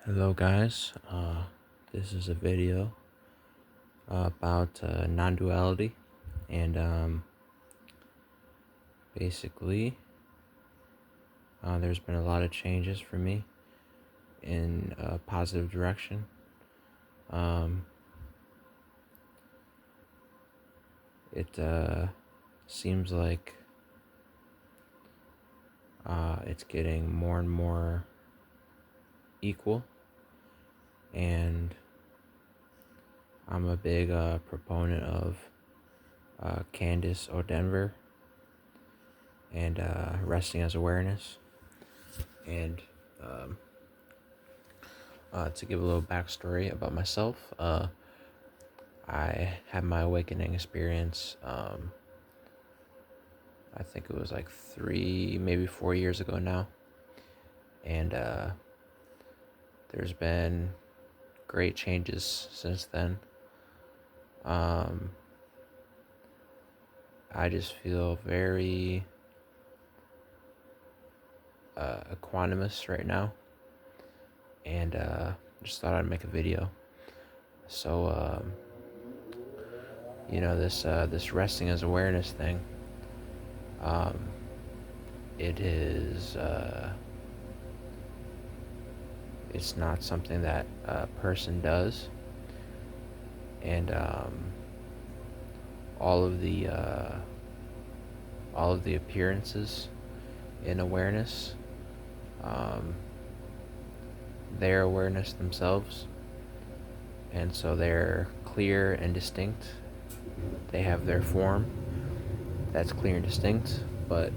Hello guys, this is a video about non-duality and basically there's been a lot of changes for me in a positive direction. Um, it seems like it's getting more and more equal, and I'm a big proponent of Candace O'Denver and resting as awareness. And to give a little backstory about myself, I had my awakening experience. I think it was like 3, maybe 4 years ago now, and there's been great changes since then. I just feel very equanimous right now, and just thought I'd make a video. So this resting as awareness thing, it is it's not something that a person does, and all of the appearances in awareness, their awareness themselves, and so they're clear and distinct. They have their form that's clear and distinct, but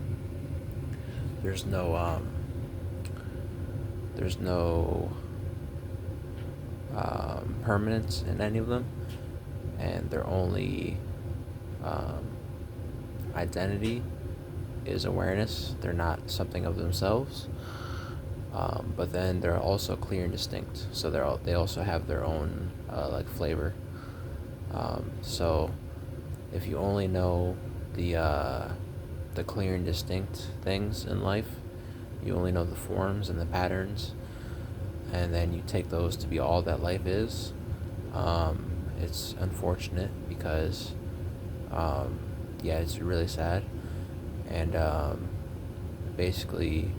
there's no permanence in any of them, and their only identity is awareness. They're not something of themselves, but then they're also clear and distinct, so they also have their own like flavor. So if you only know the clear and distinct things in life, you only know the forms and the patterns, and then you take those to be all that life is. It's unfortunate because it's really sad, and basically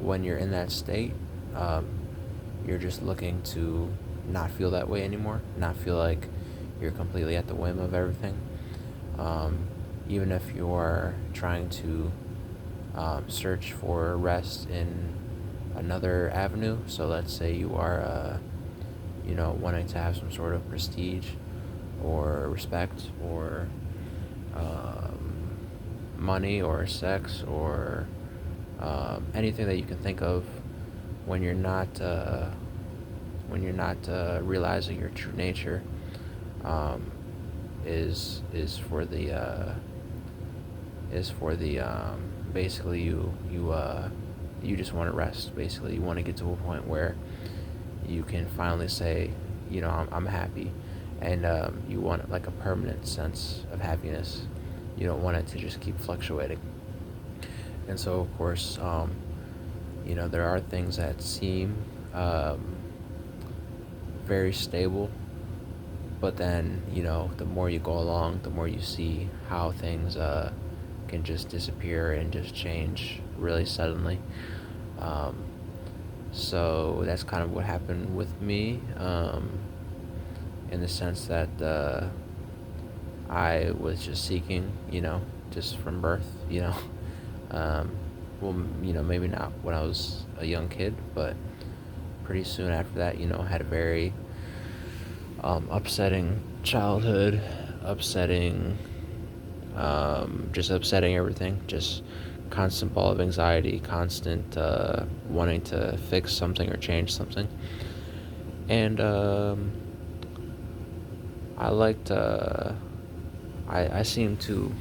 when you're in that state, you're just looking to not feel that way anymore, not feel like you're completely at the whim of everything. Even if you're trying to search for rest in another avenue, so let's say you are wanting to have some sort of prestige or respect or money or sex or anything that you can think of when you're not realizing your true nature, is for the basically you just want to rest. Basically, you want to get to a point where you can finally say, I'm happy, and you want like a permanent sense of happiness. You don't want it to just keep fluctuating. And so, of course, there are things that seem very stable, but then, the more you go along, the more you see how things can just disappear and just change really suddenly. So that's kind of what happened with me, in the sense that I was just seeking, just from birth, well, maybe not when I was a young kid, but pretty soon after that, had a very upsetting childhood, just upsetting everything, just constant ball of anxiety, constant wanting to fix something or change something. And I seem to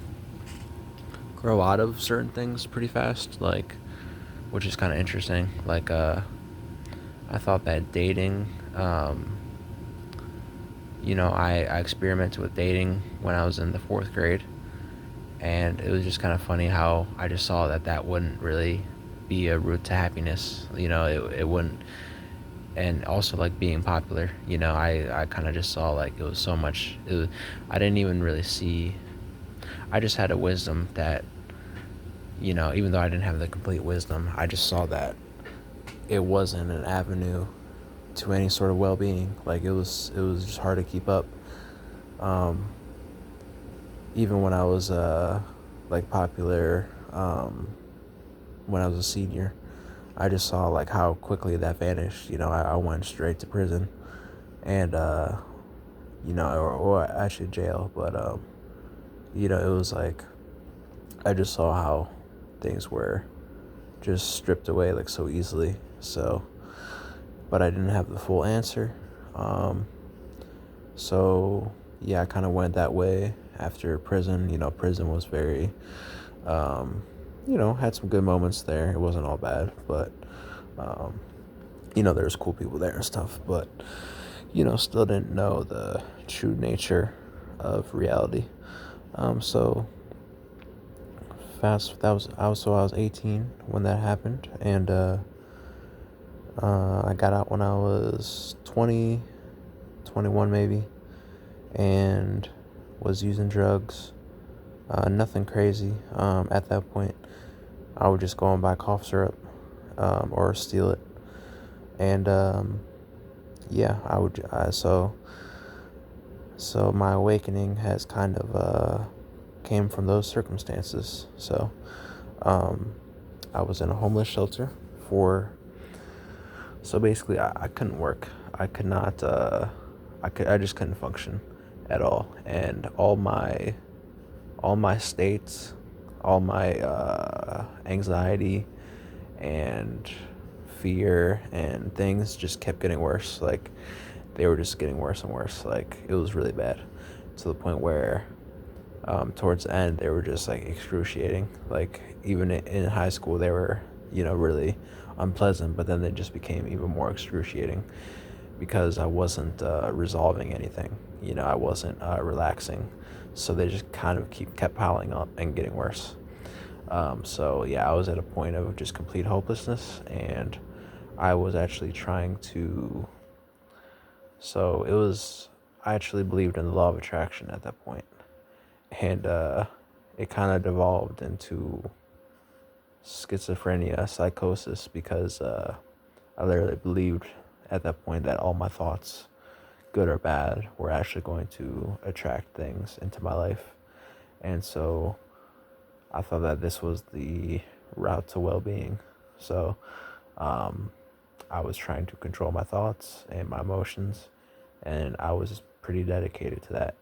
grow out of certain things pretty fast, like, which is kind of interesting. Like, I thought that dating, I experimented with dating when I was in the 4th grade, and it was just kind of funny how I just saw that wouldn't really be a route to happiness. It wouldn't and also like being popular. I kind of just saw like it was so much. I didn't even really see. I just had a wisdom that, even though I didn't have the complete wisdom, I just saw that it wasn't an avenue to any sort of well-being. Like it was just hard to keep up. Um, Even when I was like popular, when I was a senior, I just saw like how quickly that vanished. I went straight to prison, and or actually jail. But it was like I just saw how things were just stripped away like so easily. So, but I didn't have the full answer. Um, so yeah, I kind of went that way after prison. Prison was very, um, had some good moments there. It wasn't all bad, but um, there was cool people there and stuff. But still didn't know the true nature of reality. So fast that was I was so I was 18 when that happened, and I got out when I was 20, 21 maybe, and was using drugs. Nothing crazy. At that point, I would just go and buy cough syrup, or steal it, and yeah, I would. So my awakening has kind of came from those circumstances. So um, I was in a homeless shelter for. So basically, I couldn't work. I could not. I just couldn't function at all, and all my states, all my anxiety and fear and things just kept getting worse. Like they were just getting worse and worse. Like it was really bad, to the point where towards the end they were just like excruciating. Like even in high school they were really unpleasant, but then they just became even more excruciating because I wasn't resolving anything. I wasn't relaxing, so they just kind of kept piling up and getting worse. So yeah, I was at a point of just complete hopelessness, and I was actually trying to. So it was. I actually believed in the law of attraction at that point, and it kind of devolved into schizophrenia, psychosis, because I literally believed at that point that all my thoughts, good or bad, were actually going to attract things into my life. And so I thought that this was the route to well-being. So um, I was trying to control my thoughts and my emotions, and I was pretty dedicated to that.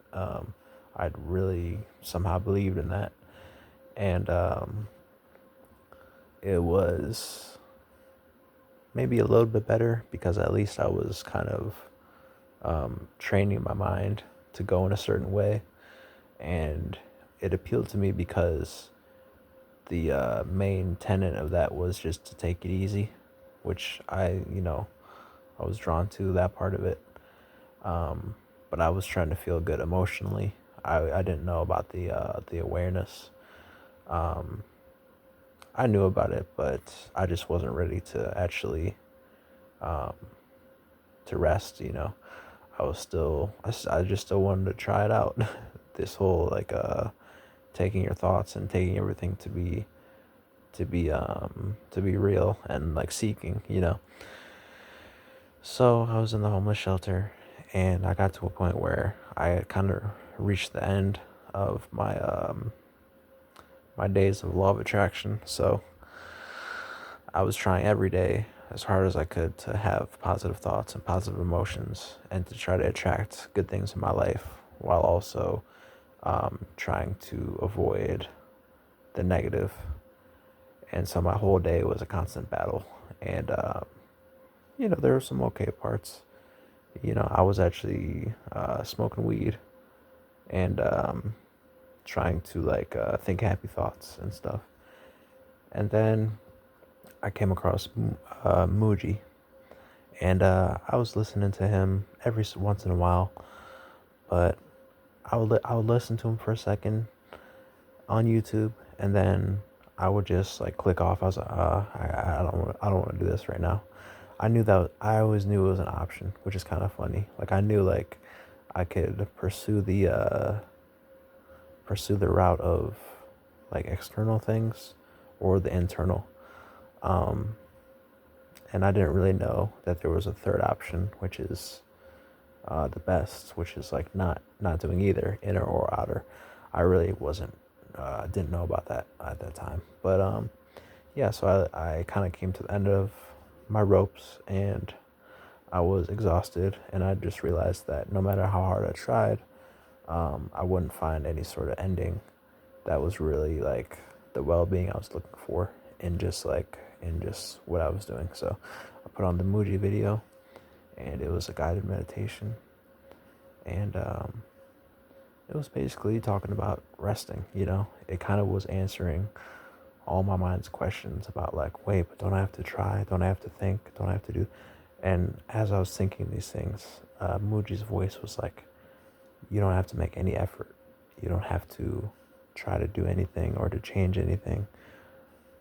I'd really somehow believed in that, and it was maybe a little bit better because at least I was kind of training my mind to go in a certain way, and it appealed to me because the main tenet of that was just to take it easy, which I was drawn to that part of it. Um, but I was trying to feel good emotionally. I didn't know about the awareness. Um, I knew about it, but I just wasn't ready to actually um, to rest. I just still wanted to try it out. This whole like taking your thoughts and taking everything to be real and like seeking. So I was in the homeless shelter, and I got to a point where I had kind of reached the end of my days of law of attraction. So I was trying every day as hard as I could to have positive thoughts and positive emotions, and to try to attract good things in my life, while also trying to avoid the negative. And so my whole day was a constant battle. And there were some okay parts. I was actually smoking weed, and trying to like think happy thoughts and stuff. And then I came across Muji, and I was listening to him every once in a while, but I would listen to him for a second on YouTube, and then I would just like click off. I was like, I don't want to do this right now. I knew that I always knew it was an option, which is kind of funny. Like I knew like I could pursue the route of like external things or the internal. Um, and I didn't really know that there was a third option, which is the best, which is like not doing either inner or outer. I really wasn't didn't know about that at that time, but yeah. So I kind of came to the end of my ropes, and I was exhausted, and I just realized that no matter how hard I tried, I wouldn't find any sort of ending that was really like the well-being I was looking for in just what I was doing. So I put on the Muji video, and it was a guided meditation, and it was basically talking about resting. It kind of was answering all my mind's questions about like, wait, but don't I have to try? Don't I have to think? Don't I have to do? And as I was thinking these things, Muji's voice was like, you don't have to make any effort. You don't have to try to do anything or to change anything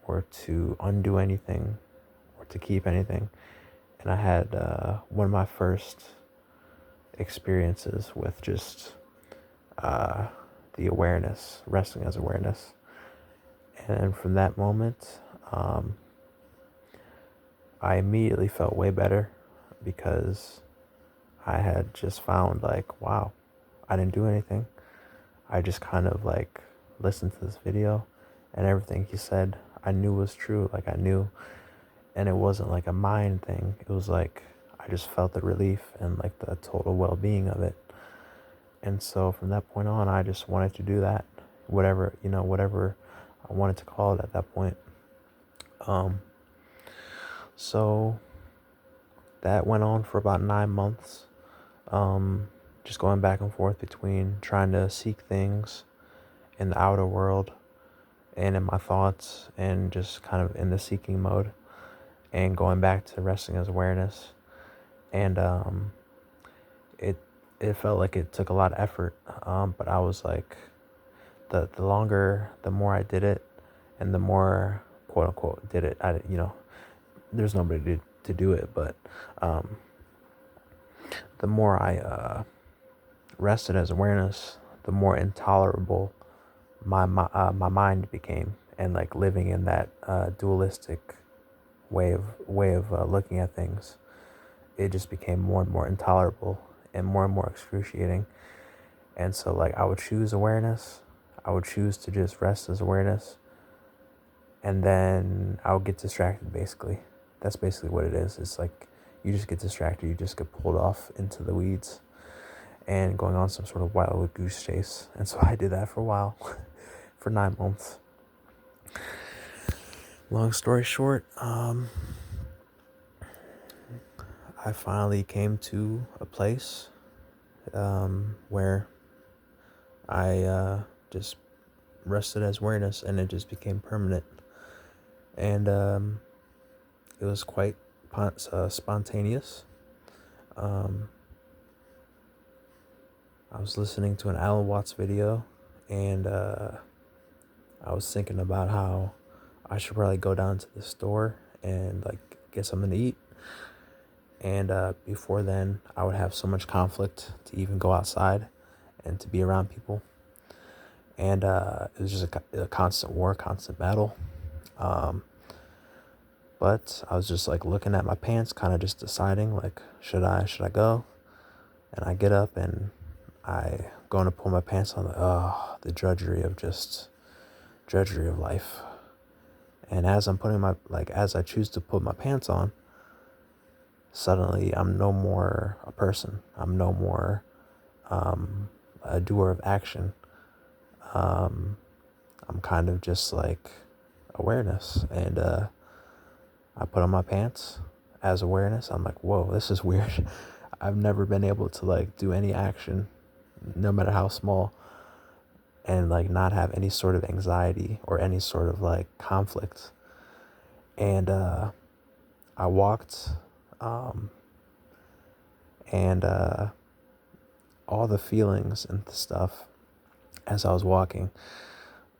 or to undo anything or to keep anything. And I had one of my first experiences with just the awareness, resting as awareness. And from that moment, I immediately felt way better because I had just found like, wow, I didn't do anything. I just kind of like listened to this video, and everything he said I knew was true. Like I knew, and it wasn't like a mind thing. It was like I just felt the relief and like the total well-being of it. And so from that point on, I just wanted to do that, whatever I wanted to call it at that point. So that went on for about 9 months. Just going back and forth between trying to seek things in the outer world and in my thoughts, and just kind of in the seeking mode, and going back to resting as awareness. And it it felt like it took a lot of effort, but I was like, the longer, the more I did it, and the more quote unquote did it. There's nobody to do it, but the more I rested as awareness, the more intolerable my mind became, and like living in that dualistic way of looking at things, it just became more and more intolerable and more excruciating. And so like I would choose awareness, I would choose to just rest as awareness, and then I would get distracted. Basically, that's basically what it is. It's like you just get distracted, you just get pulled off into the weeds and going on some sort of wild goose chase. And so I did that for a while, for 9 months. Long story short, I finally came to a place where I just rested as awareness, and it just became permanent. And it was quite spontaneous. I was listening to an Alan Watts video, and I was thinking about how I should probably go down to the store and like get something to eat. And before then, I would have so much conflict to even go outside and to be around people. And it was just a constant war, constant battle. But I was just like looking at my pants, kind of just deciding like, should I go? And I get up and I going to pull my pants on. The drudgery of life. And as as I choose to put my pants on, suddenly I'm no more a person. I'm no more a doer of action. I'm kind of just like awareness. And I put on my pants as awareness. I'm like, whoa, this is weird. I've never been able to like do any action, no matter how small, and like not have any sort of anxiety or any sort of like conflict. And I walked, and all the feelings and the stuff as I was walking,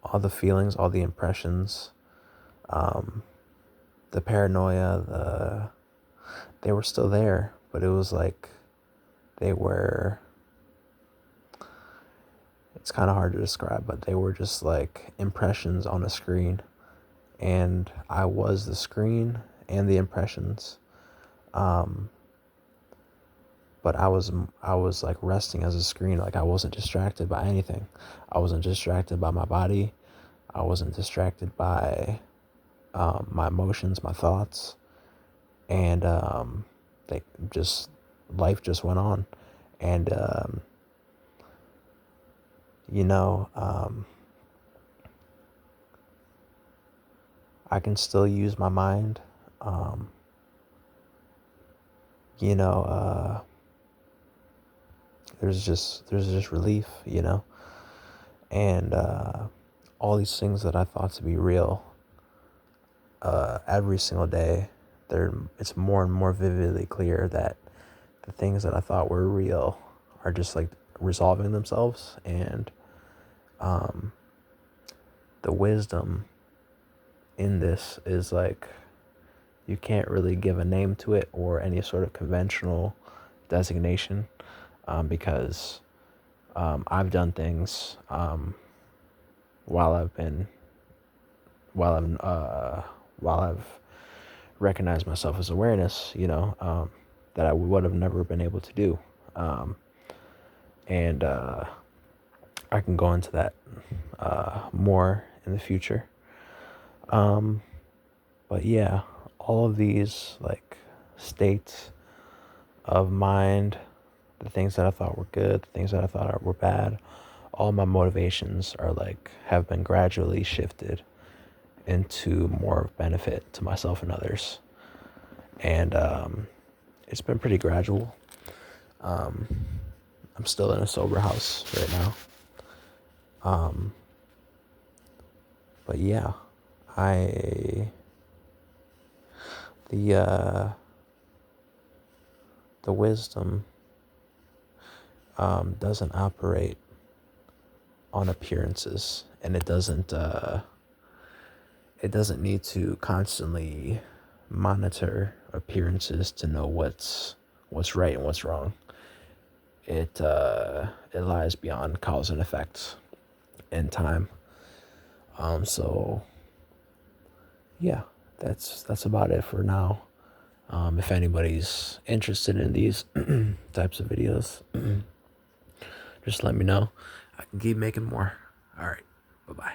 all the feelings, all the impressions, the paranoia, they were still there, but it was like they were, it's kind of hard to describe, but they were just like impressions on a screen. And I was the screen and the impressions. Um, but I was like resting as a screen. Like I wasn't distracted by anything. I wasn't distracted by my body. I wasn't distracted by my emotions, my thoughts, and they just life just went on. And you know, I can still use my mind. Um, you know, there's just relief, and all these things that I thought to be real, every single day, it's more and more vividly clear that the things that I thought were real are just like resolving themselves, and um, the wisdom in this is like you can't really give a name to it or any sort of conventional designation, because I've done things while I've been while I'm while I've recognized myself as awareness, that I would have never been able to do, and I can go into that more in the future. But yeah, all of these like states of mind, the things that I thought were good, the things that I thought were bad, all my motivations are like have been gradually shifted into more of benefit to myself and others. And it's been pretty gradual. Um, I'm still in a sober house right now. Um, but yeah, I the the wisdom doesn't operate on appearances, and it doesn't need to constantly monitor appearances to know what's right and what's wrong. It lies beyond cause and effect and time. So yeah, that's about it for now. If anybody's interested in these types of videos, just let me know. I can keep making more. All right. Bye bye.